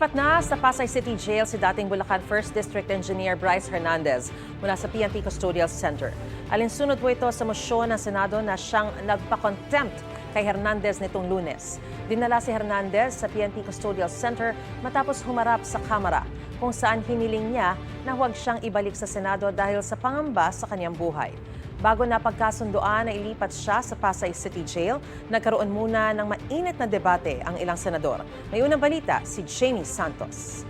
Nilipat na sa Pasay City Jail si dating Bulacan 1st District Engineer Bryce Hernandez mula sa PNP Custodial Center. Alinsunod po ito sa mosyon ng Senado na siyang nagpa-contempt kay Hernandez nitong Lunes. Dinala si Hernandez sa PNP Custodial Center matapos humarap sa Kamara, kung saan hiniling niya na huwag siyang ibalik sa Senado dahil sa pangamba sa kanyang buhay. Bago na pagkasundoan na ilipat siya sa Pasay City Jail, nagkaroon muna ng mainit na debate ang ilang senador. May unang balita, si Jamie Santos.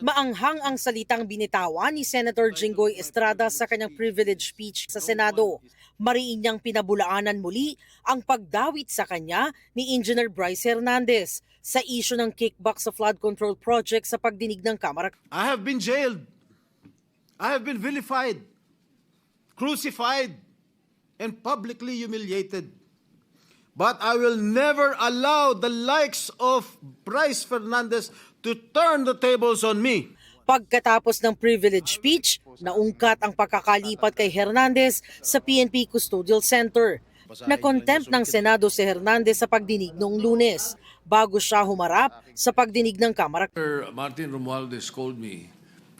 Maanghang ang salitang binitawan ni Senator Jinggoy Estrada sa kanyang privilege speech sa Senado. Mariin niyang pinabulaanan muli ang pagdawit sa kanya ni Engineer Bryce Hernandez sa issue ng kickback sa flood control project sa pagdinig ng Kamara. I have been jailed. I have been vilified, crucified, and publicly humiliated. But I will never allow the likes of Bryce Hernandez to turn the tables on me. Pagkatapos ng privilege speech, naungkat ang pagkakalipat kay Hernandez sa PNP Custodial Center. Na-contempt ng Senado si Hernandez sa pagdinig noong Lunes bago siya humarap sa pagdinig ng Kamara. Martin Romualdez called me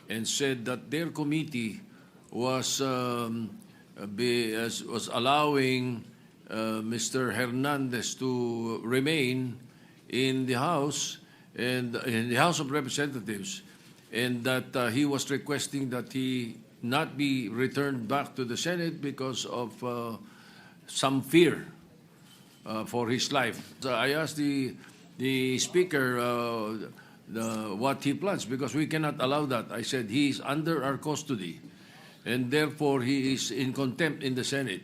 and said that their committee was allowing Mr. Hernandez to remain in the House and in the House of Representatives, and that he was requesting that he not be returned back to the Senate because of some fear for his life. So I asked the Speaker what he plans, because we cannot allow that. I said he is under our custody and therefore he is in contempt in the Senate.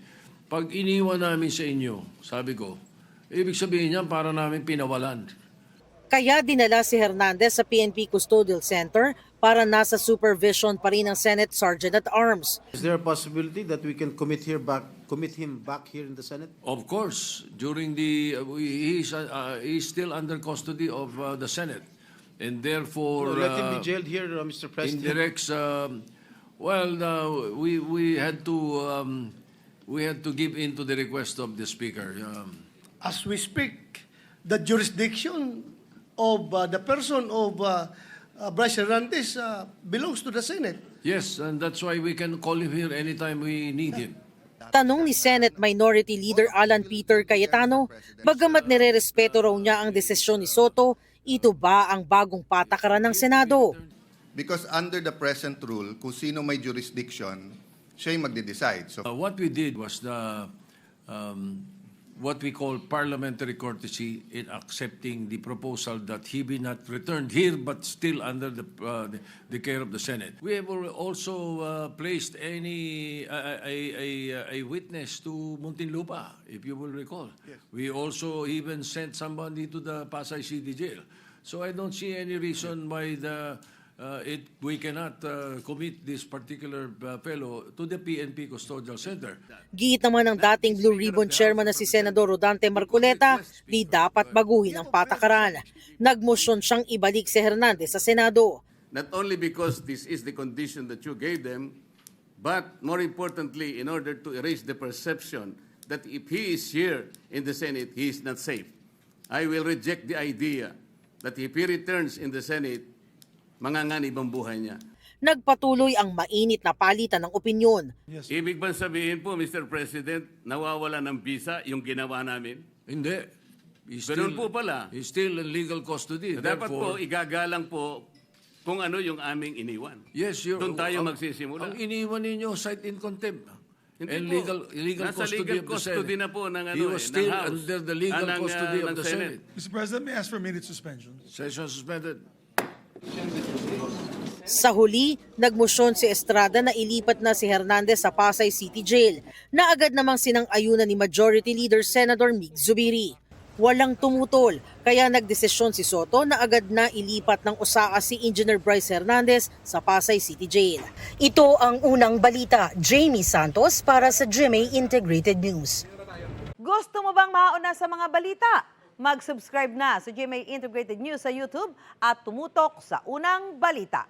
Pag iniwan namin sa inyo, sabi ko, ibig sabihin niyan para namin pinawalan. Kaya dinala si Hernandez sa PNP Custodial Center para nasa supervision pa rin ng Senate Sergeant at Arms. Is there a possibility that we can commit him back here in the Senate? Of course, during the he is still under custody of the Senate, and therefore Let him be jailed here, Mr. President. indirects. We had to give in to the request of the Speaker. As we speak, the jurisdiction of the person of Bryce Hernandez belongs to the Senate. Yes, and that's why we can call him here anytime we need him. Tanong ni Senate Minority Leader Alan Peter Cayetano, bagamat nire-respeto raw niya ang desisyon ni Soto, ito ba ang bagong patakaran ng Senado? Because under the present rule, kung sino may jurisdiction, siya yung magde-decide. So, What we did was what we call parliamentary courtesy in accepting the proposal that he be not returned here but still under the care of the Senate. We have also placed a witness to Muntinlupa, if you will recall. Yes. We also even sent somebody to the Pasay City Jail. So I don't see any reason why we cannot commit this particular fellow to the PNP Custodial Center. Giit naman ng dating Blue Ribbon Chairman na si Senador Rodante Marcoleta, di dapat baguhin ang patakaran. Nagmosyon siyang ibalik si Hernandez sa Senado. Not only because this is the condition that you gave them, but more importantly, in order to erase the perception that if he is here in the Senate, he is not safe. I will reject the idea that if he returns in the Senate, manganganib ang buhay niya. Nagpatuloy ang mainit na palitan ng opinyon. Yes. Ibig bang sabihin po, Mr. President, nawawala ng visa yung ginawa namin? Hindi. Ganun po pala. He's still in legal custody. Dapat po, igagalang po kung ano yung aming iniwan. Yes, doon tayo magsisimula. Ang iniwan ninyo, cite in contempt. Hindi and po. legal Nasa custody legal of the custody Senate. na po ng, He was still ng House. under the legal custody of the Senate. Mr. President, may I ask for a minute suspension? Session suspended. Sa huli, nagmosyon si Estrada na ilipat na si Hernandez sa Pasay City Jail, na agad namang sinang-ayunan ni Majority Leader Senator Mig Zubiri. Walang tumutol, kaya nagdesisyon si Soto na agad na ilipat ng USAA si Engineer Bryce Hernandez sa Pasay City Jail. Ito ang unang balita. Jamie Santos para sa GMA Integrated News. Gusto mo bang mauna sa mga balita? Mag-subscribe na sa GMA Integrated News sa YouTube at tumutok sa unang balita.